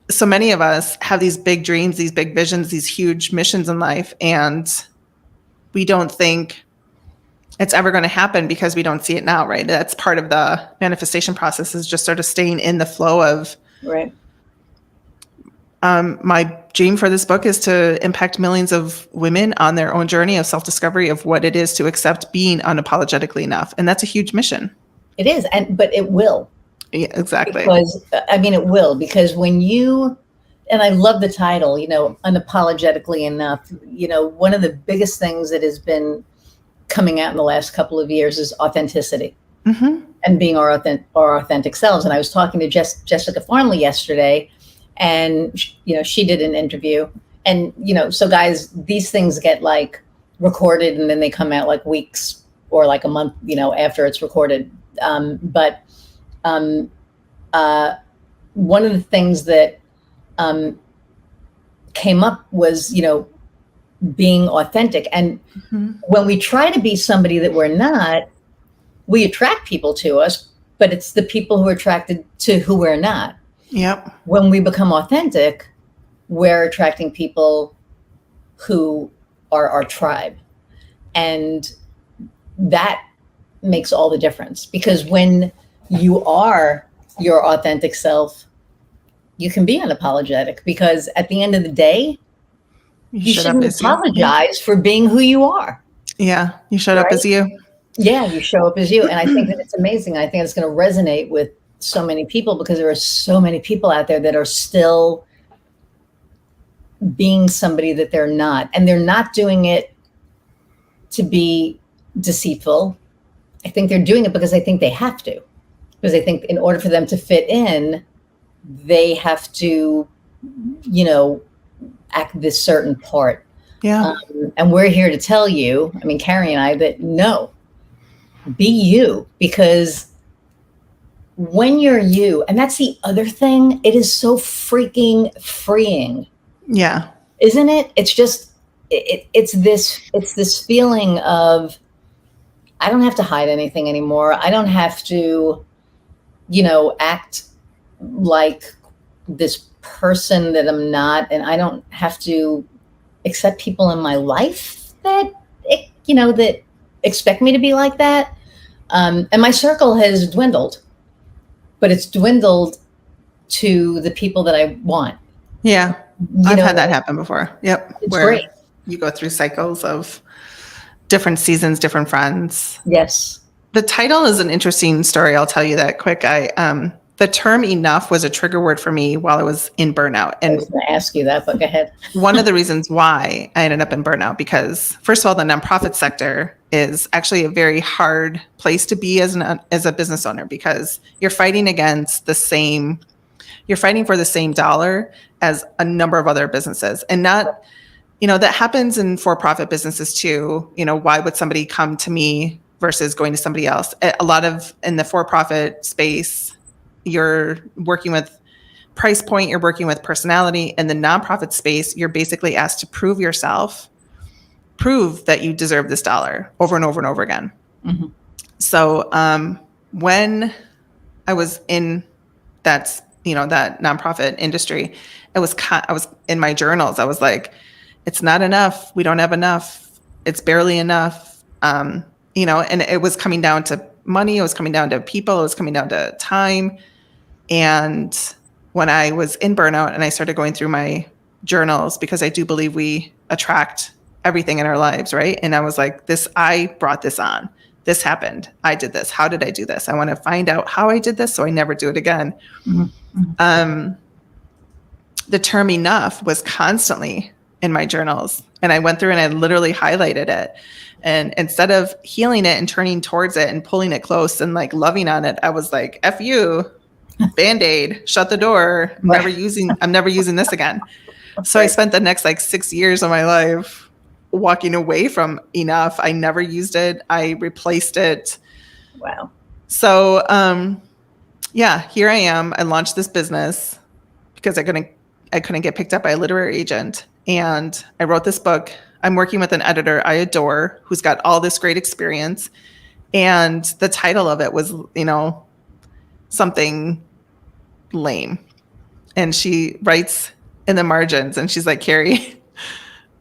so many of us have these big dreams, these big visions, these huge missions in life, and we don't think it's ever going to happen because we don't see it now, right? That's part of the manifestation process, is just sort of staying in the flow of, Right. My dream for this book is to impact millions of women on their own journey of self-discovery of what it is to accept being unapologetically enough. And that's a huge mission. It is. But it will. Yeah, exactly. Because, I mean, it will, because when you, and I love the title, you know, Unapologetically Enough, you know, one of the biggest things that has been coming out in the last couple of years is authenticity, and being our authentic selves. And I was talking to Jessica Farnley yesterday, and, you know, she did an interview, and, you know, so guys, these things get like recorded and then they come out like weeks or like a month, you know, after it's recorded. But one of the things that came up was, you know, being authentic. And when we try to be somebody that we're not, we attract people to us, but it's the people who are attracted to who we're not. Yep. When we become authentic, we're attracting people who are our tribe. And that makes all the difference, because when you are your authentic self, you can be unapologetic, because at the end of the day, you shouldn't apologize for being who you are. Yeah. You showed up as you. Yeah, you show up as you. And I think that it's amazing. I think it's going to resonate with so many people, because there are so many people out there that are still being somebody that they're not. And they're not doing it to be deceitful. I think they're doing it because they think they have to. Because they think in order for them to fit in, they have to, you know, act this certain part. Yeah. And we're here to tell you, I mean, Carrie and I, that no, be you. Because when you're you, and that's the other thing, it is so freaking freeing. Yeah. Isn't it? It's just, it's this feeling of, I don't have to hide anything anymore. I don't have to, you know, act like this person that I'm not. And I don't have to accept people in my life that, you know, that expect me to be like that. And my circle has dwindled, but it's dwindled to the people that I want. Yeah. I've had that happen before. Yep. It's great. You go through cycles of different seasons, different friends. Yes. The title is an interesting story. I'll tell you that quick. The term enough was a trigger word for me while I was in burnout. And I was going to ask you that, but go ahead. One of the reasons why I ended up in burnout, because first of all, the nonprofit sector is actually a very hard place to be as a business owner, because you're fighting for the same dollar as a number of other businesses. And not, you know, that happens in for-profit businesses too. You know, why would somebody come to me versus going to somebody else? A lot of, in the for-profit space, you're working with price point, you're working with personality. In the nonprofit space, you're basically asked to prove yourself, prove that you deserve this dollar over and over and over again. Mm-hmm. So when I was in that nonprofit industry, I was in my journals. I was like, it's not enough. We don't have enough. It's barely enough. And it was coming down to money. It was coming down to people. It was coming down to time. And when I was in burnout and I started going through my journals, because I do believe we attract everything in our lives, right? And I was like, I brought this on. This happened. I did this. How did I do this? I want to find out how I did this so I never do it again. Mm-hmm. The term enough was constantly in my journals. And I went through and I literally highlighted it. And instead of healing it and turning towards it and pulling it close and like loving on it, I was like, F you, Band-Aid, shut the door. I'm never using this again. So I spent the next 6 years of my life walking away from enough. I never used it. I replaced it. Wow. So, here I am. I launched this business because I couldn't get picked up by a literary agent. And I wrote this book. I'm working with an editor I adore, who's got all this great experience. And the title of it was, something lame. And she writes in the margins and she's like, Carrie,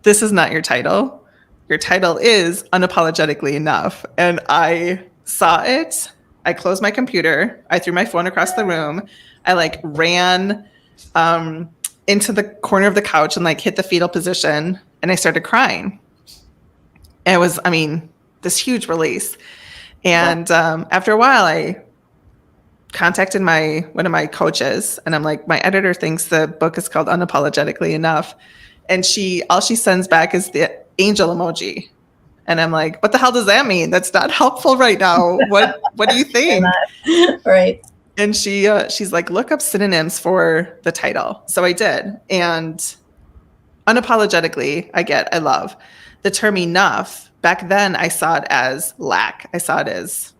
this is not your title. Your title is Unapologetically Enough. And I saw it. I closed my computer. I threw my phone across the room. I like ran into the corner of the couch and like hit the fetal position. And I started crying. And it was, I mean, this huge release. And after a while, I contacted one of my coaches, and I'm like, my editor thinks the book is called Unapologetically Enough, and all she sends back is the angel emoji, and I'm like, what the hell does that mean? That's not helpful right now. What do you think? Right. And she's like, look up synonyms for the title. So I did, and unapologetically, I love the term enough. Back then, I saw it as lack. I saw it as,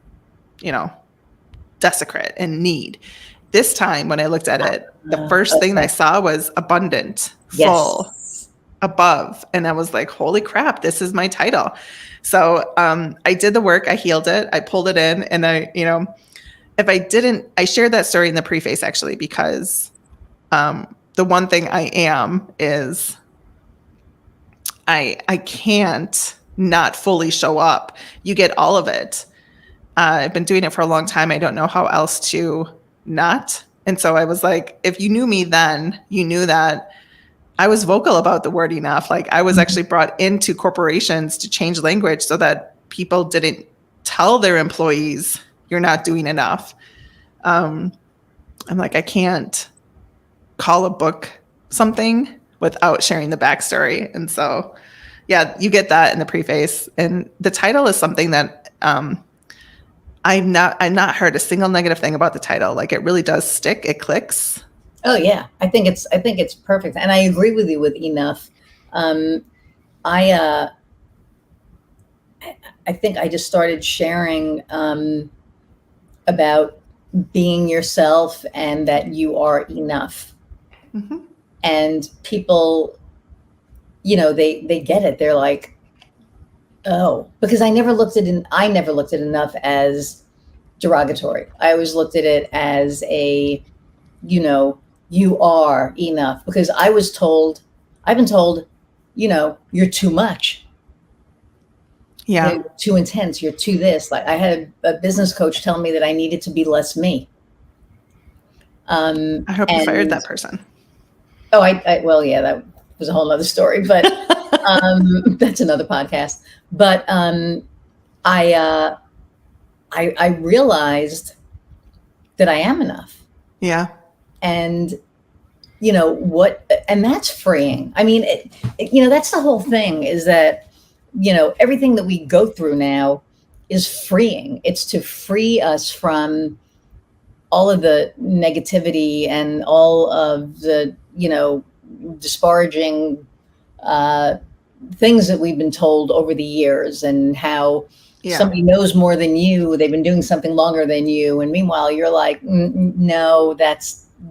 desecrate and need. This time when I looked at it, the first thing I saw was abundant, full, above. And I was like, holy crap, this is my title. So I did the work, I healed it, I pulled it in. And I shared that story in the preface actually, because the one thing I am is I can't not fully show up. You get all of it. I've been doing it for a long time. I don't know how else to not. And so I was like, if you knew me then, you knew that I was vocal about the word enough. Like I was actually brought into corporations to change language so that people didn't tell their employees, you're not doing enough. I'm like, I can't call a book something without sharing the backstory. And so, yeah, you get that in the preface. And the title is something that I've not heard a single negative thing about the title. Like it really does stick. It clicks. Oh yeah, I think it's perfect, and I agree with you with enough. I think I just started sharing about being yourself and that you are enough. Mm-hmm. And people, they get it. They're like, oh, because I never looked at enough as derogatory. I always looked at it as you are enough, because I've been told, you're too much. Yeah. You're too intense. You're too this. Like I had a business coach tell me that I needed to be less me. I hope you fired that person. Oh, well, yeah, that was a whole nother story, but that's another podcast. But I realized that I am enough. Yeah. And and that's freeing. I mean, that's the whole thing, is that, everything that we go through now is freeing. It's to free us from all of the negativity and all of the, disparaging things that we've been told over the years, and how somebody knows more than you. They've been doing something longer than you. And meanwhile, you're like, no,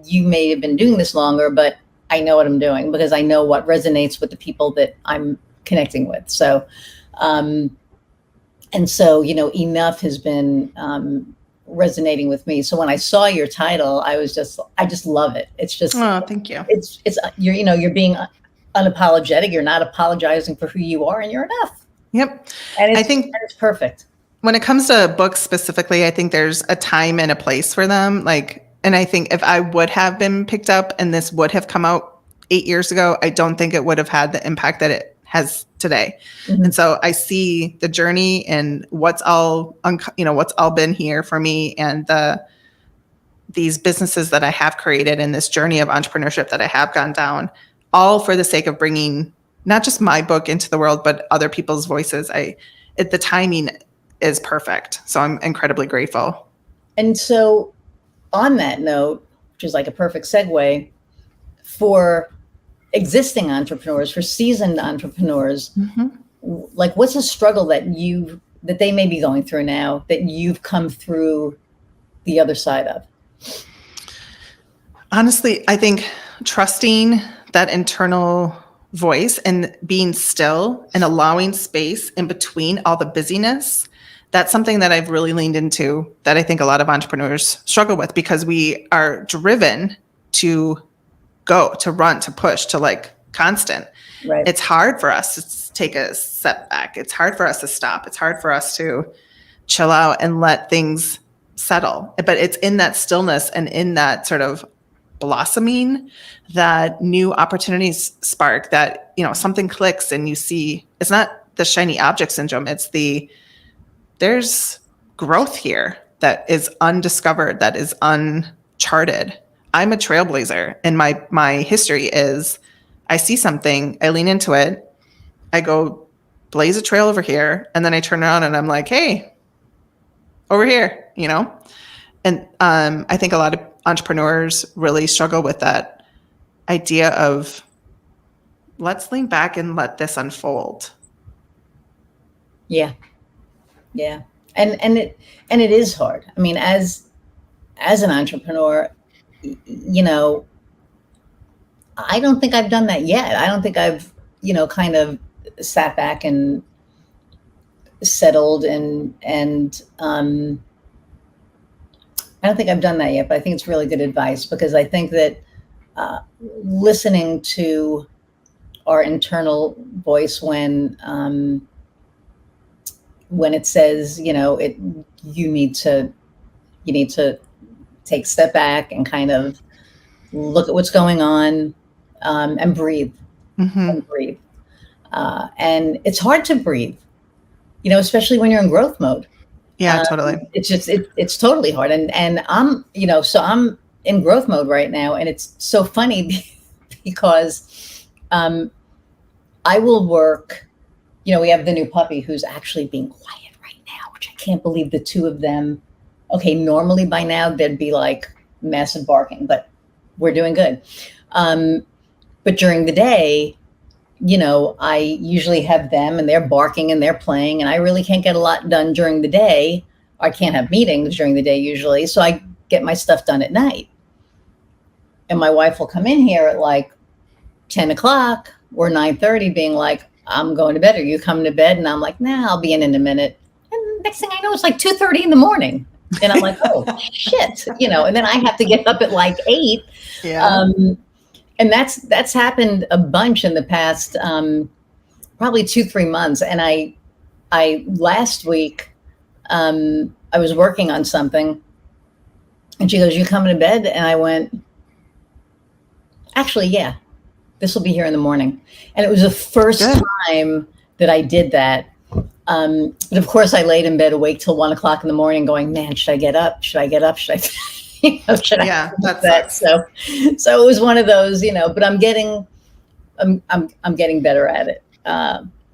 you may have been doing this longer, but I know what I'm doing because I know what resonates with the people that I'm connecting with. So, enough has been resonating with me. So when I saw your title, I just love it. It's just, oh, thank you. It's you're being unapologetic. You're not apologizing for who you are, and you're enough. Yep. And I think it's perfect. When it comes to books specifically, I think there's a time and a place for them. And I think if I would have been picked up and this would have come out 8 years ago, I don't think it would have had the impact that it has today. Mm-hmm. And so I see the journey and what's all been here for me, and these businesses that I have created, and this journey of entrepreneurship that I have gone down, all for the sake of bringing not just my book into the world, but other people's voices. The timing is perfect. So I'm incredibly grateful. And so on that note, which is like a perfect segue for existing entrepreneurs, for seasoned entrepreneurs, mm-hmm. like what's a struggle that they may be going through now that you've come through the other side of? Honestly, I think trusting that internal voice and being still and allowing space in between all the busyness that's something that I've really leaned into that I think a lot of entrepreneurs struggle with, because we are driven to go, to run, to push, to like constant. Right. It's hard for us to take a step back. It's hard for us to stop. It's hard for us to chill out and let things settle. But it's in that stillness and in that sort of blossoming that new opportunities spark, that, you know, something clicks and you see, it's not the shiny object syndrome. It's there's growth here that is undiscovered, that is uncharted. I'm a trailblazer, and my history is I see something, I lean into it, I go blaze a trail over here, and then I turn around and I'm like, hey, over here, you know? And I think a lot of entrepreneurs really struggle with that idea of let's lean back and let this unfold. Yeah. Yeah. And it is hard. I mean, as an entrepreneur, you know, I don't think I've done that yet. I don't think I've, you know, kind of sat back and settled and I don't think I've done that yet, but I think it's really good advice, because I think that listening to our internal voice when it says, you know, you need to take a step back and kind of look at what's going on, and breathe. And breathe. And it's hard to breathe, you know, especially when you're in growth mode. Yeah, totally. It's just, it's totally hard. And I'm, you know, so I'm in growth mode right now. And it's so funny because I will work, you know, we have the new puppy who's actually being quiet right now, which I can't believe the two of them. Okay, normally by now there'd be like massive barking, but we're doing good. But during the day, you know, I usually have them and they're barking and they're playing, and I really can't get a lot done during the day. I can't have meetings during the day usually. So I get my stuff done at night. And my wife will come in here at like 10 o'clock or 9:30 being like, I'm going to bed. Are you coming to bed? And I'm like, nah, I'll be in a minute. And next thing I know, it's like 2:30 in the morning. And I'm like, oh, shit, you know, and then I have to get up at like 8. Yeah. And that's happened a bunch in the past, probably 2-3 months. And I last week, I was working on something, and she goes, "You coming to bed?" And I went, "Actually, yeah, this will be here in the morning." And it was the first time that I did that. But of course, I laid in bed awake till 1 o'clock in the morning, going, "Man, should I get up? Should I get up? Should I?" Should I do that? So it was one of those, you know. But I'm getting better at it.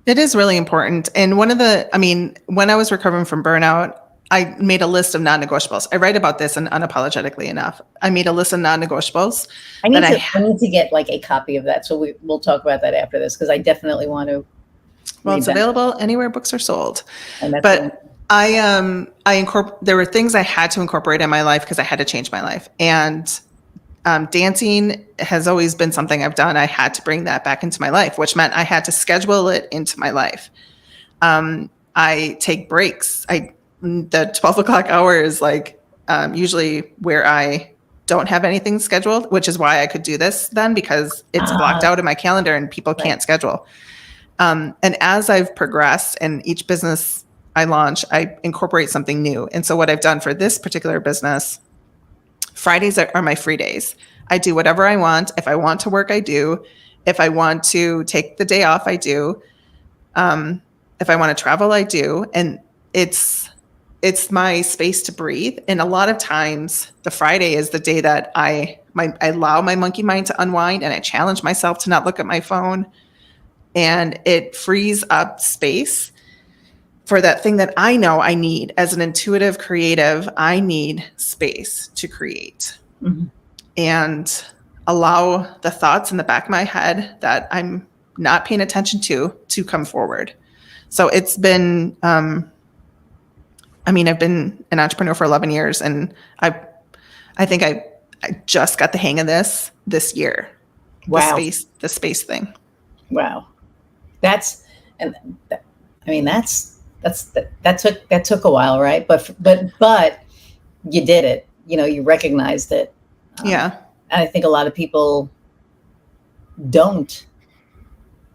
It is really important. And when I was recovering from burnout, I made a list of non-negotiables. I write about this in Unapologetically Enough. I made a list of non-negotiables. I need to get like a copy of that. So we'll talk about that after this, because I definitely want to. Well, it's available anywhere books are sold. But there were things I had to incorporate in my life because I had to change my life. And dancing has always been something I've done. I had to bring that back into my life, which meant I had to schedule it into my life. I take breaks. The 12 o'clock hour is like usually where I don't have anything scheduled, which is why I could do this then, because it's blocked out in my calendar and people can't schedule. And as I've progressed in each business I launch, I incorporate something new. And so what I've done for this particular business, Fridays are my free days. I do whatever I want. If I want to work, I do. If I want to take the day off, I do. If I want to travel, I do. And it's my space to breathe. And a lot of times the Friday is the day that I allow my monkey mind to unwind, and I challenge myself to not look at my phone. And it frees up space for that thing that I know I need. As an intuitive creative, I need space to create and allow the thoughts in the back of my head that I'm not paying attention to come forward. So it's been, I've been an entrepreneur for 11 years, and I think I just got the hang of this year. Wow. The space thing. Wow. That's that took a while, right? But you did it. You recognized it. Yeah. And I think a lot of people don't.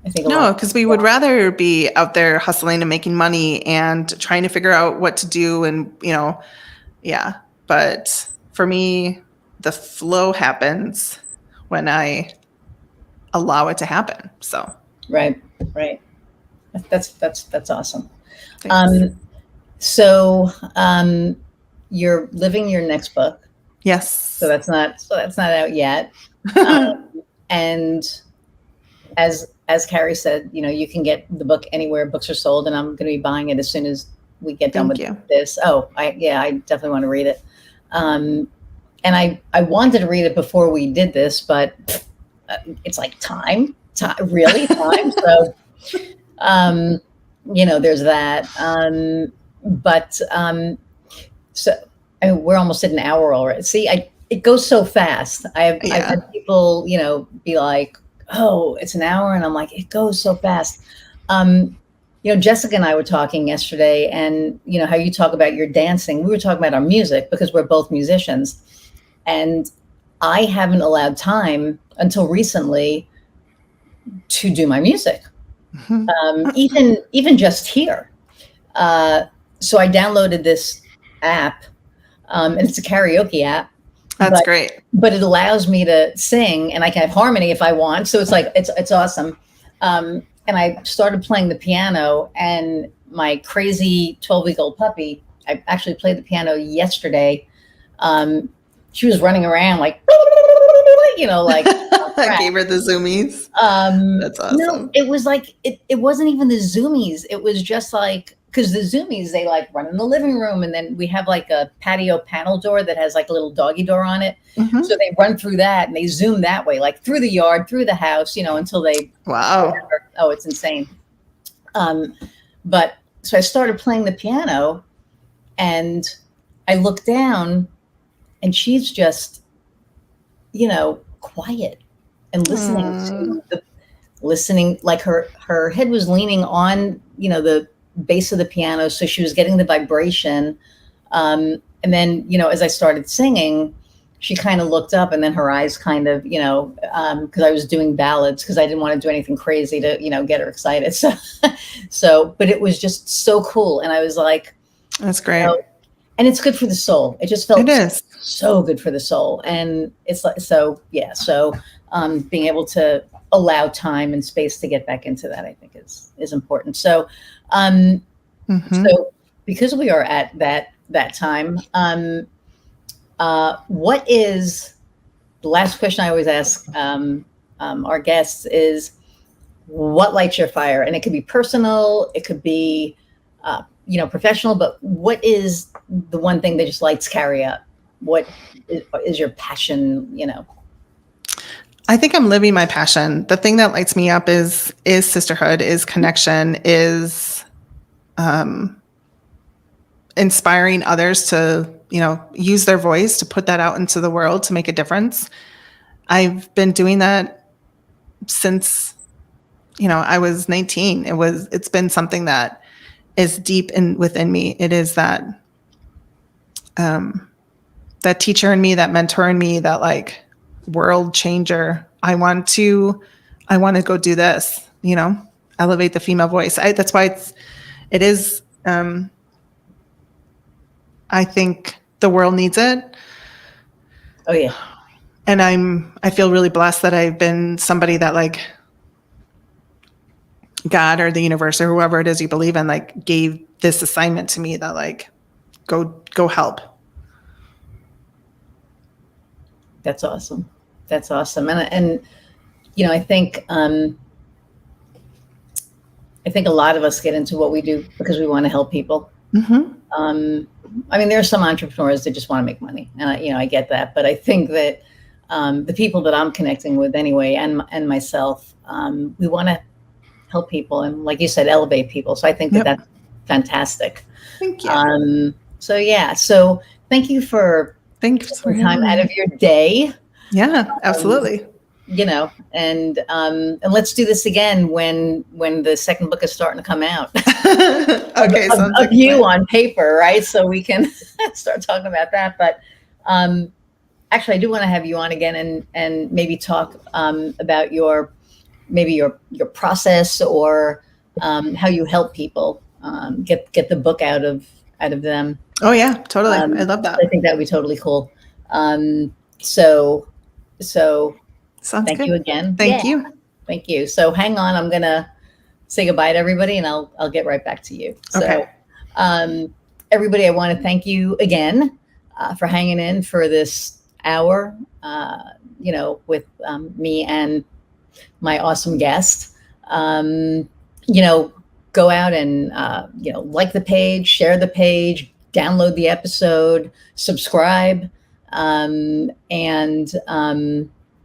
I think a lot No, because we would rather be out there hustling and making money and trying to figure out what to do. And, yeah. But for me, the flow happens when I allow it to happen. So, right. That's awesome. thanks. So you're living your next book. Yes. So that's not out yet. And as Carrie said, you can get the book anywhere books are sold, and I'm going to be buying it as soon as we get done with this. Oh, I definitely want to read it. And I wanted to read it before we did this, but it's like time, really time. So, there's that. So we're almost at an hour already. See, it goes so fast. I've had people, be like, oh, it's an hour. And I'm like, it goes so fast. Jessica and I were talking yesterday, and how you talk about your dancing. We were talking about our music because we're both musicians. And I haven't allowed time until recently to do my music. Even just here. So I downloaded this app, and it's a karaoke app. That's great. But it allows me to sing, and I can have harmony if I want. So it's like, it's awesome. And I started playing the piano, and my crazy 12-week-old puppy, I actually played the piano yesterday. She was running around like, like I gave her the zoomies. That's awesome. No, it was like, it wasn't even the zoomies. It was just like, because the zoomies, they like run in the living room, and then we have like a patio panel door that has like a little doggy door on it. Mm-hmm. So they run through that, and they zoom that way, like through the yard, through the house, until they. Wow. Oh, it's insane. But so I started playing the piano, and I looked down, and she's just, quiet and listening, like her head was leaning on, the base of the piano. So she was getting the vibration. And then, as I started singing, she kind of looked up, and then her eyes kind of, because I was doing ballads, because I didn't want to do anything crazy to, get her excited. But it was just so cool. And I was like, that's great. And it's good for the soul. It just felt it is so good for the soul. And it's like, so being able to allow time and space to get back into that, I think is important. So, so because we are at that time, what is the last question I always ask our guests is, what lights your fire? And it could be personal, it could be professional, but what is the one thing that just lights Carrie up? What is your passion? I think I'm living my passion. The thing that lights me up is sisterhood, is connection, is inspiring others to, use their voice, to put that out into the world, to make a difference. I've been doing that since, I was 19. It's been something that is deep within me. It is that teacher in me, that mentor in me, that like world changer. I want to go do this, elevate the female voice. That's why it is. I think the world needs it. Oh yeah. And I feel really blessed that I've been somebody that like God or the universe or whoever it is you believe in, like gave this assignment to me that like, go help. That's awesome. That's awesome. And I think a lot of us get into what we do because we want to help people. Mm-hmm. There are some entrepreneurs that just want to make money, and I get that. But I think that the people that I'm connecting with anyway, and myself, we want to help people, and like you said, elevate people. So I think that's fantastic. Thank you. So thank you for taking time out of your day. Yeah, absolutely. and let's do this again when the second book is starting to come out. Okay, sounds like of you on paper, right? So we can start talking about that. But actually, I do want to have you on again and maybe talk about your process, or how you help people get the book out of them. Oh yeah, totally. I love that. I think that would be totally cool. So Sounds thank good. you again. Thank you. Thank you. So hang on, I'm gonna say goodbye to everybody, and I'll get right back to you. Okay. So, everybody, I want to thank you again for hanging in for this hour, with me and my awesome guest. Go out and like the page, share the page, download the episode, subscribe, and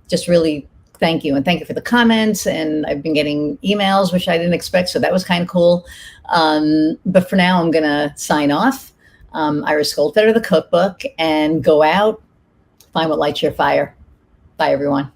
just really thank you. And thank you for the comments. And I've been getting emails, which I didn't expect, so that was kind of cool. But for now, I'm going to sign off. Iris Goldfeder, the Cookbook, and go out, find what lights your fire. Bye, everyone.